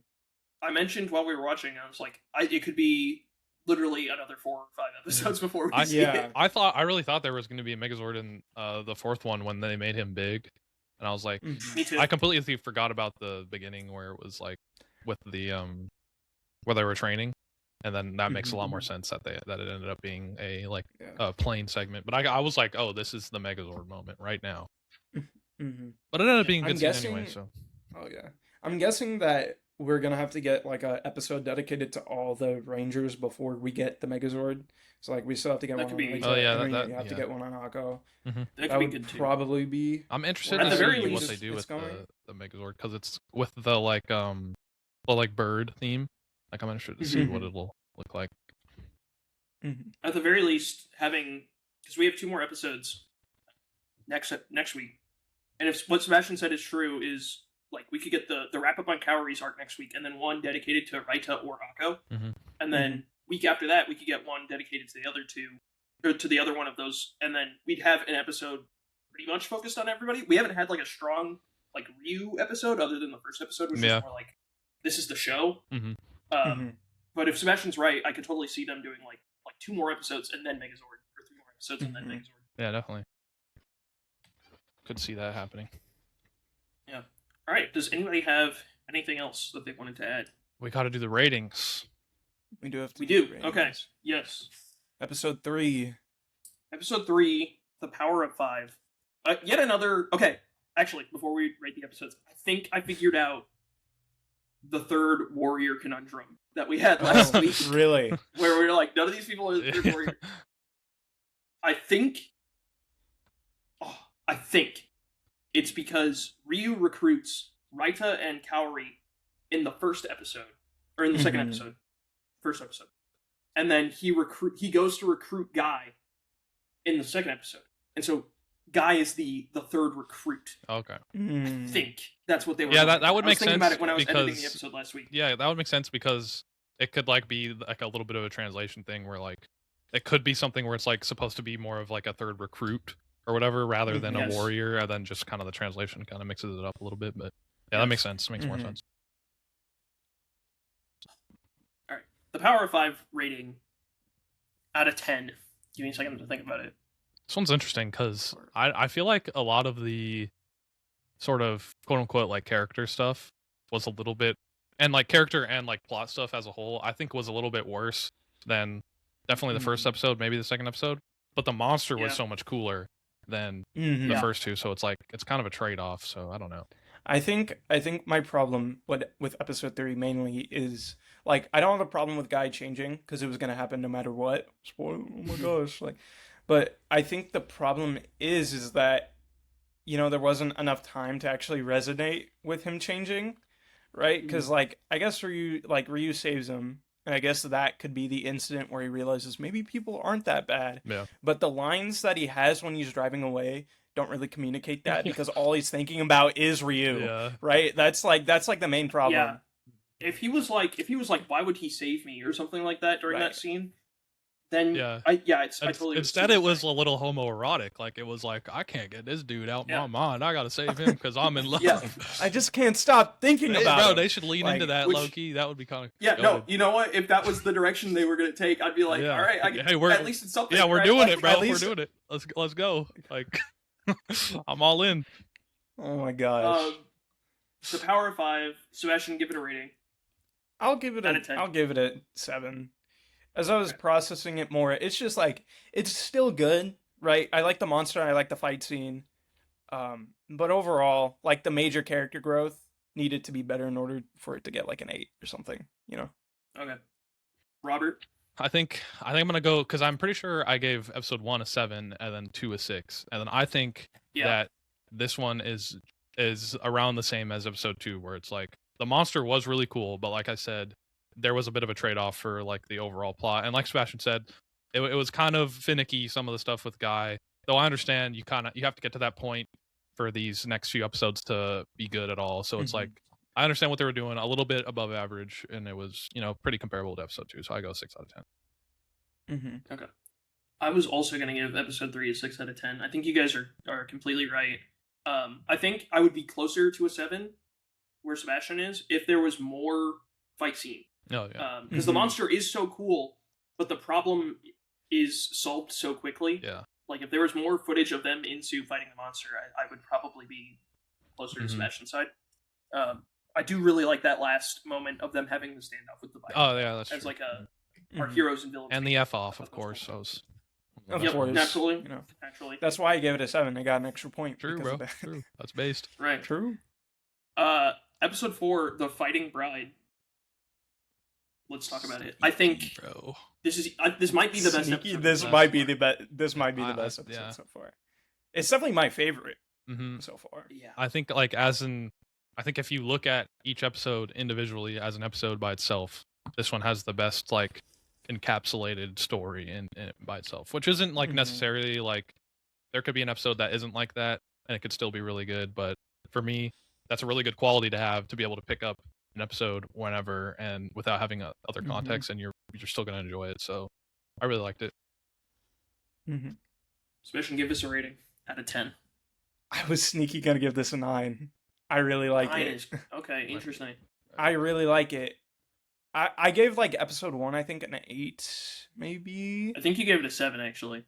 I mentioned while we were watching, I was like, it could be literally another 4 or 5 episodes before we see Yeah. it. I really thought there was going to be a Megazord in the 4th one when they made him big, and I was like, Mhm. Me too. I completely forgot about the beginning where it was like with the where they were training, and then that makes a lot more sense that it ended up being a like Yeah. a plane segment. But I was like, oh, this is the Megazord moment right now. Mhm. But it ended up Yeah, being a I'm good scene anyway. guessing- So Oh yeah. I'm guessing that we're gonna have to get like a episode dedicated to all the Rangers before we get the Megazord. So like we still have to get That one could on be- Raita, Oh, yeah, and then that- you have to yeah. get one on Akko. That could That be would good too. probably be I'm interested At to the very see what least, they do it's with going. the Megazord because it's with the like bird theme. Like I'm interested to see what Mhm. it'll look like. Mhm. At the very least, because we have 2 more episodes next week, and if what Sebastian said is true, is like we could get the wrap up on Kaori's arc next week, and then one dedicated to Raita or Akko, Mhm. and then week after that we could get one dedicated to the other 2, or to the other one of those, and then we'd have an episode pretty much focused on everybody. We haven't had like a strong like Ryu episode other than the first episode, which Yeah. is more like this is the show. Mhm. Mhm. But if Sebastian's right, I could totally see them doing like 2 more episodes and then Megazord, or 3 more episodes and then Mhm. Megazord. Yeah, definitely. Could see that happening. All right. Does anybody have anything else that they wanted to add? We got to do the ratings. We do have to We do do. the Okay. ratings. Yes. Episode 3. Episode 3, The Power of 5. Yet another. Okay. Actually, before we rate the episodes, I think I figured out the third warrior conundrum that we had last Oh, week, really? where we were like, none of these people are third warrior. I think it's because Ryu recruits Raita and Kaori in the first episode, or in the second Mhm. episode, first episode, and then he goes to recruit Guy in the second episode, and so Guy is the third recruit. Okay. I think that's what they were. Yeah, going that for. would I was make thinking sense about it when I was editing the because- episode last week. Yeah, that would make sense because it could like be like a little bit of a translation thing where like it could be something where it's like supposed to be more of like a third recruit or whatever rather than Yes. a warrior, and then just kind of the translation kind of mixes it up a little bit. But yeah, that Yes. makes sense. Makes more Mhm. sense. The Power of 5 rating out of 10. Give me a second to think about it. This one's interesting because I feel like a lot of the sort of quote unquote like character stuff was a little bit, and like character and like plot stuff as a whole, I think was a little bit worse than definitely the first episode, maybe the second episode. But the monster was Yeah. so much cooler than Mhm. the Yeah. first two, so it's like it's kind of a trade off. So I don't know. I think my problem with episode 3 mainly is like I don't have a problem with Guy changing because it was gonna happen no matter what. Spoil! Oh my gosh! Like, but I think the problem is that there wasn't enough time to actually resonate with him changing, right? Because like I guess Ryu saves him, and I guess that could be the incident where he realizes maybe people aren't that bad. Yeah. But the lines that he has when he's driving away don't really communicate that because all he's thinking about is Ryu. Yeah. Right? That's like the main problem. Yeah. If he was like, why would he save me or something like that during Right. that scene, then Yeah. I totally Instead, it was a little homoerotic. Like it was like I can't get this dude out Yeah. my mind. I gotta save him because I'm in love. Yeah. I just can't stop thinking Hey, about bro, it. they should lean into Like, that which- low key. That would be kind of No, you know what? If that was the direction they were gonna take, I'd be like, Yeah. all right, Hey, we're- at least it's something. Yeah, we're right? doing Like, it, bro. at We're least- doing it. Let's go. Like I'm all in. Oh my gosh. The Power of 5. Sebastian, give it a rating. I'll give it out of 10. a 7. As I was processing it more, it's just like it's still good, right? I like the monster, I like the fight scene. But overall, like the major character growth needed to be better in order for it to get like an 8 or something, Okay. Robert. I think I'm gonna go because I'm pretty sure I gave episode 1 a 7 and then 2 a 6, and then I think Yeah. that this one is around the same as episode 2, where it's like the monster was really cool, but like I said, there was a bit of a trade off for like the overall plot, and like Sebastian said, it was kind of finicky, some of the stuff with Guy. Though I understand you have to get to that point for these next few episodes to be good at all. So it's Mhm. like I understand what they were doing, a little bit above average, and it was pretty comparable to episode 2. So I go 6 out of 10. Mm-hmm. I was also going to give episode 3 a 6 out of 10. I think you guys are completely right. I think I would be closer to a 7 where Sebastian is if there was more fight scene. Oh yeah. Because the Mhm. monster is so cool, but the problem is solved so quickly. Yeah. Like, if there was more footage of them in suit fighting the monster, I would probably be closer to Mhm. Sebastian's side. I do really like that last moment of them having the standoff with the bike. Oh yeah, that's as true. like our heroes and villains. And the F off, of That's course. cool. I was. Of Yep, course. naturally. You know. Actually, That's why I gave it a 7. I got an extra point. True, because bro. of that. True. That's based. right. True. Episode 4, The Fighting Bride. Let's talk about it. I think Bro. this might be the best Sneaky, episode. This so might be far. the best. This might be the I- best episode yeah. so far. It's definitely my favorite Hmm. so far. Yeah. I think like I think if you look at each episode individually as an episode by itself, this one has the best like encapsulated story in it by itself, which isn't like Mhm. necessarily like there could be an episode that isn't like that and it could still be really good, but for me that's a really good quality to have, to be able to pick up an episode whenever and without having other Mhm. context, and you're still going to enjoy it. So I really liked it. Mm-hmm. Sebastian, give us a rating out of 10. I was sneaky gonna give this a 9. I really like Nine it. is- okay, interesting. I really like it. I gave like episode 1, I think, an 8, maybe. I think you gave it a 7, actually.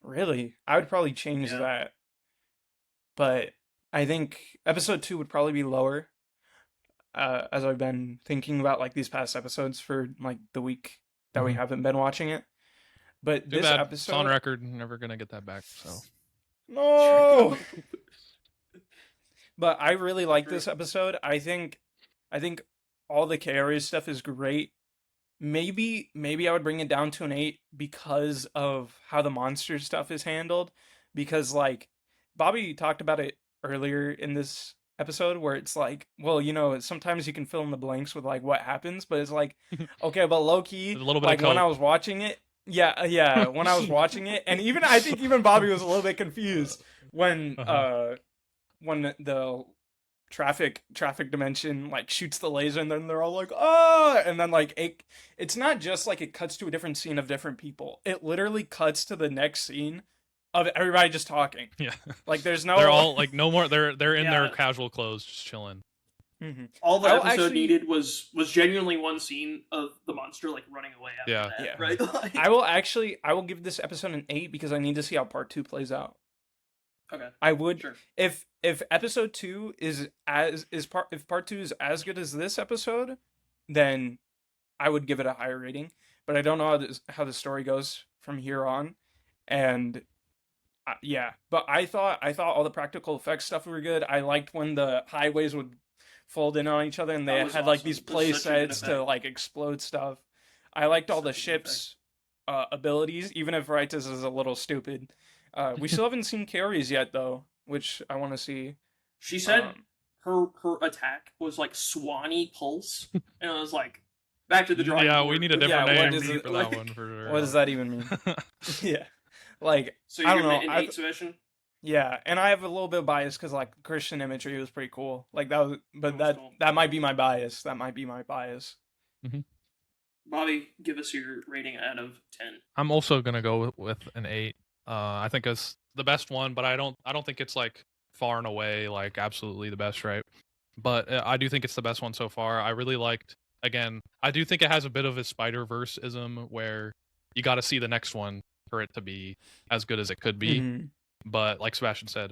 Really? I would probably change Yeah. that. But I think episode 2 would probably be lower. As I've been thinking about like these past episodes for like the week that we Mhm. haven't been watching it. But Too this bad. episode, It's on record. Never going to get that back. So no. But I really like True. this episode. I think all the KRA stuff is great. Maybe I would bring it down to an 8 because of how the monster stuff is handled. Because like Bobby talked about it earlier in this episode where it's like, well, sometimes you can fill in the blanks with like what happens, but it's like, okay, but low key, There's a little bit of like when cope. I was watching it, Yeah. When I was watching it, and I think even Bobby was a little bit confused when the traffic dimension like shoots the laser, and then they're all like, "Oh!" And then like it's not just like it cuts to a different scene of different people. It literally cuts to the next scene of everybody just talking. Yeah. Like there's no. They're all like no more. They're in their Yeah. casual clothes, just chilling. Mhm. All the I will episode actually- needed was genuinely one scene of the monster like running away after Yeah. that, Yeah. right? Like, I will give this episode an 8 because I need to see how part 2 plays out. okay, I would sure. if episode 2 if part 2 is as good as this episode, then I would give it a higher rating. But I don't know how the story goes from here on, and yeah. But I thought all the practical effects stuff were good. I liked when the highways would fold in on each other, and they That had was like awesome. these It was play such a good sets to effect. like explode stuff. I liked all the Such a good ships' abilities, even if Rightus is a little stupid. We still haven't seen Carrie's yet, though, which I want to see. She said Um, her attack was like Swanee Pulse, and I was like, back to the drawing Yeah, board. we need a Yeah, different what name is it, for like- that one for sure. what does that even mean? Yeah, like So I you're don't giving know. it an 8 submission? Yeah, and I have a little bit of bias because like Christian imagery was pretty cool. Like that was, but That was cool. that might be my bias. That might be my bias. Bobby, give us your rating out of 10. I'm also gonna go with an 8. I think it's the best one, but I don't think it's like far and away like absolutely the best, right? But I do think it's the best one so far. I really liked. Again, I do think it has a bit of a Spider-Verse-ism where you got to see the next one for it to be as good as it could be. Mhm. But like Sebastian said,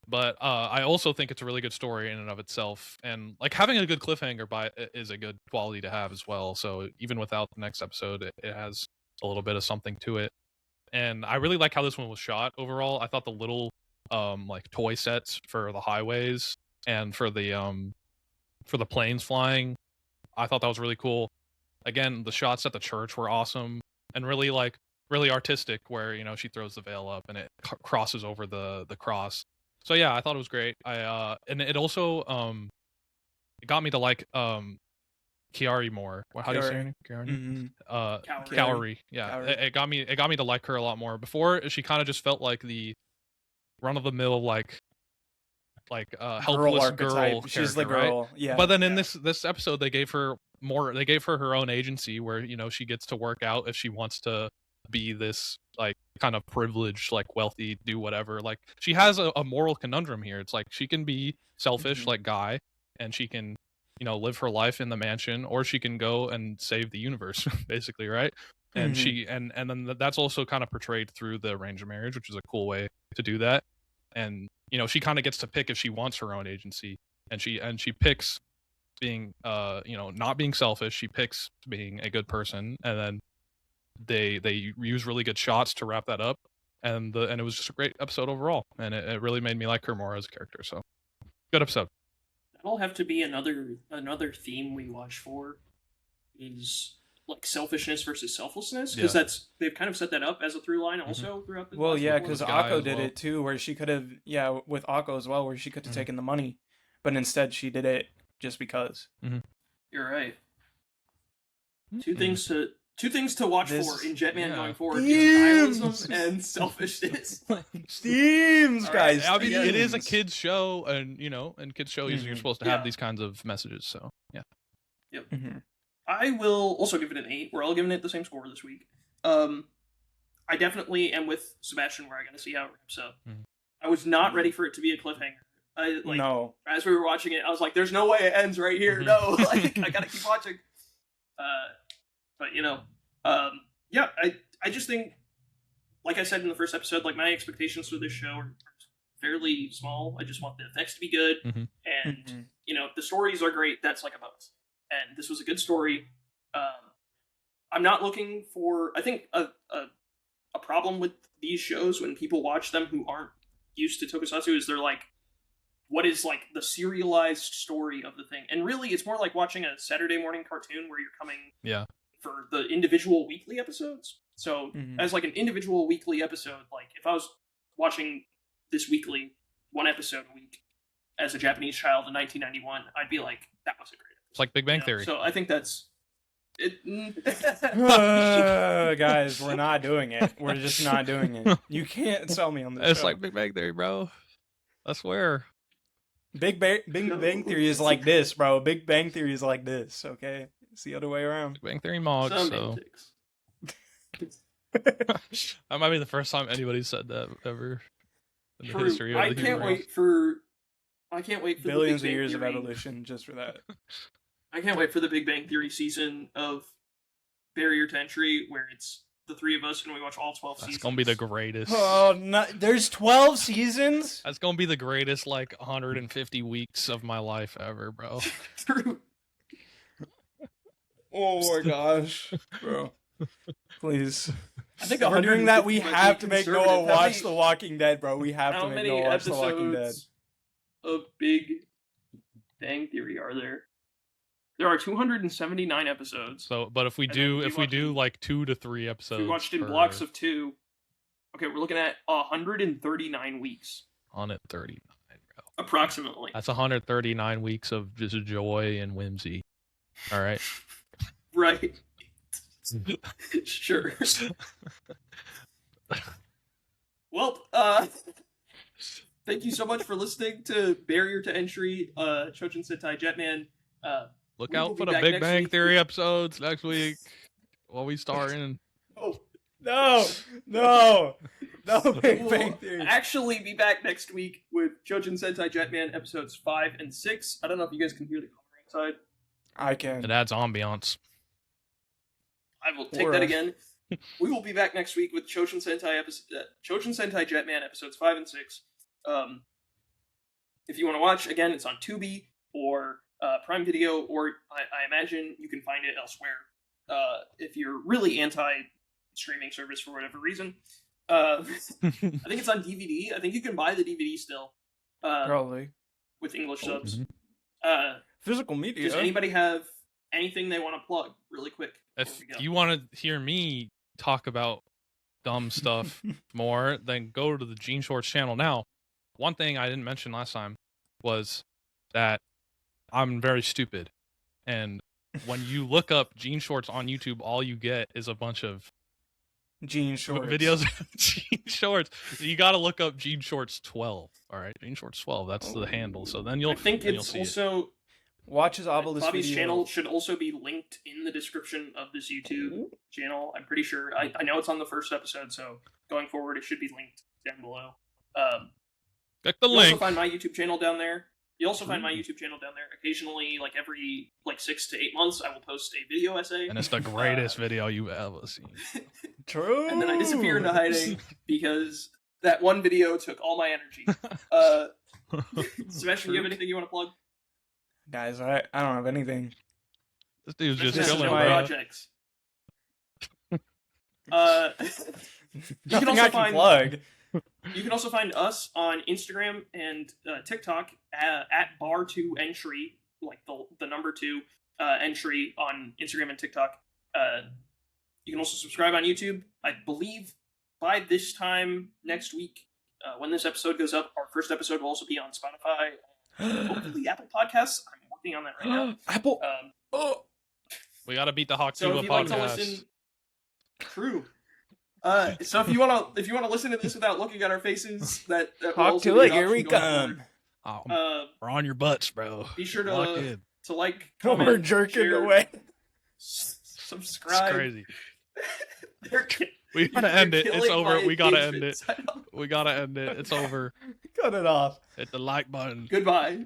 but I also think it's a really good story in and of itself, and like having a good cliffhanger is a good quality to have as well. So even without the next episode, it has a little bit of something to it. And I really like how this one was shot overall. I thought the little like toy sets for the highways and for the planes flying, I thought that was really cool. Again, the shots at the church were awesome and really artistic, where she throws the veil up and it crosses over the cross. So yeah, I thought it was great. And it also it got me to like Kiari more. How do you say her name? Kiari? Mhm. Calorie. Yeah. Calorie. It got me to like her a lot more. Before, she kind of just felt like the run of the mill like helpless archetype. girl. She's the character, right? girl. Yeah. But then in Yeah. this episode, they gave her more. They gave her own agency, where she gets to work out if she wants to be this like kind of privileged, like wealthy, do whatever. Like she has a moral conundrum here. It's like she can be selfish, Mhm. like Guy, and she can live her life in the mansion, or she can go and save the universe, basically, right? And Mhm. she and then that's also kind of portrayed through the arranged marriage, which is a cool way to do that. And she kind of gets to pick if she wants her own agency, and she picks being not being selfish. She picks being a good person, and then they use really good shots to wrap that up, and it was just a great episode overall, and it really made me like her more as a character. So good episode. That'll have to be another theme we watch for, is like selfishness versus selflessness, because they've kind of set that up as a through line also throughout the Well, last yeah, couple because This guy Akko as did well. it too, where she could have, with Akko as well, where she could have Mhm. taken the money, but instead she did it just because. You're right. Mhm. Two things to watch This- for in Jetman yeah. going forward: Themes! nihilism and selfishness. Steams, All right, guys. I mean, it is a steams. kids show, and and kids shows you're Mhm. supposed to Yeah. have these kinds of messages. So yeah. Mhm. I will also give it an 8. We're all giving it the same score this week. I definitely am with Sebastian where I gotta see how it wraps up. Mhm. I was not ready for it to be a cliffhanger. No. As we were watching it, I was like, "There's no way it ends right here. Mhm. No, like I gotta keep watching." But yeah, I just think, like I said in the first episode, like my expectations for this show are fairly small. I just want the effects to be good, Mhm. and Mhm. if the stories are great, that's like a bonus. And this was a good story. I'm not looking for. I think a problem with these shows when people watch them who aren't used to tokusatsu is they're like, what is like the serialized story of the thing? And really, it's more like watching a Saturday morning cartoon where you're coming Yeah. for the individual weekly episodes. So Mhm. as like an individual weekly episode, like if I was watching this weekly, one episode a week as a Japanese child in 1991, I'd be like, that was a great episode. It's like Big Bang You know? Theory. So I think that's Guys, we're not doing it. We're just not doing it. You can't sell me on this It's show. like Big Bang Theory, bro. I swear. Big Bang Theory is like this, bro. Big Bang Theory is like this, okay? It's the other way around. Big Bang Theory mods, so. That might be the first time anybody said that ever in the history of the universe. I can't wait for billions the of Big Bang years of Theory. evolution just for that. I can't wait for the Big Bang Theory season of Barrier to Entry, where it's the three of us and we watch all 12 seasons. That's gonna be the greatest. Oh, no, there's 12 seasons? That's gonna be the greatest, like, 150 weeks of my life ever, bro. True. Oh my gosh. Bro. Please. I think We're doing that, we 150 might have be to make conservative. Noah watch The Walking Dead, bro. We have to How make many Noah watch The Walking Dead. episodes of Big Bang Theory are there? There are 279 episodes. So, but if we And do, then if we do like 2 to 3 If episodes, we watched in per blocks of 2, okay, we're looking at 139 weeks, 139, bro. approximately. That's 139 weeks of just joy and whimsy. All right. Right. Sure. Well, thank you so much for listening to Barrier to Entry, Chojin Sentai Jetman. Look We will out be for the back Big next Bang week. Theory episodes next week. While we start in. Oh, No! No! No, Big we'll Bang Theory. actually be back next week with Chojin Sentai Jetman episodes 5 and 6. I don't know if you guys can hear the car outside. I can. It adds ambiance. I will take Or that us. again. We will be back next week with Chojin Sentai Jetman episodes 5 and 6. If you want to watch, again, it's on Tubi or Prime Video, or I imagine you can find it elsewhere if you're really anti-streaming service for whatever reason. I think it's on DVD. I think you can buy the DVD still Probably. with English subs. Mhm. Physical media. Does anybody have anything they want to plug really quick? If before we go? you want to hear me talk about dumb stuff more, then go to the Gene Shorts channel. Now, one thing I didn't mention last time was that I'm very stupid. And when you look up Gene Shorts on YouTube, all you get is a bunch of Gene Shorts. videos of Gene Shorts. You got to look up Gene Shorts 12. All right, Gene Shorts 12. That's the handle. So then I think then you'll it's see it. also Watch his obelisk Bobby's video. channel should also be linked in the description of this YouTube channel. I'm pretty sure. I know it's on the first episode, so going forward, it should be linked down below. Click the You'll also link. find my YouTube channel down there. You also find my YouTube channel down there. Occasionally, like every 6 to 8 months, I will post a video essay. And it's the greatest video you've ever seen. True. And then I disappear into hiding because that one video took all my energy. Sebastian, you have anything you want to plug? Guys, I don't have anything. This dude's just This is chilling, my bro. projects. You can Nothing also I can find plug. You can also find us on Instagram and TikTok at bar2entry, like the number 2 entry on Instagram and TikTok. You can also subscribe on YouTube. I believe by this time next week, when this episode goes up, our first episode will also be on Spotify, hopefully Apple Podcasts. I'm working on that right now. Apple. Oh. We gotta beat the Hawk So Tuba if you like to podcast. listen, true. So if you wanna listen to this without looking at our faces, that will Talk also to be it. an Here we option going come. Oh, forward. we're on your butts, bro. Be sure Lock to in. like, We're comment, jerking share, away. It's subscribe. crazy. They're We gotta end it. It's killing over. my We gotta end engagement. it. We gotta end it. It's over. Cut it off. Hit the like button. Goodbye.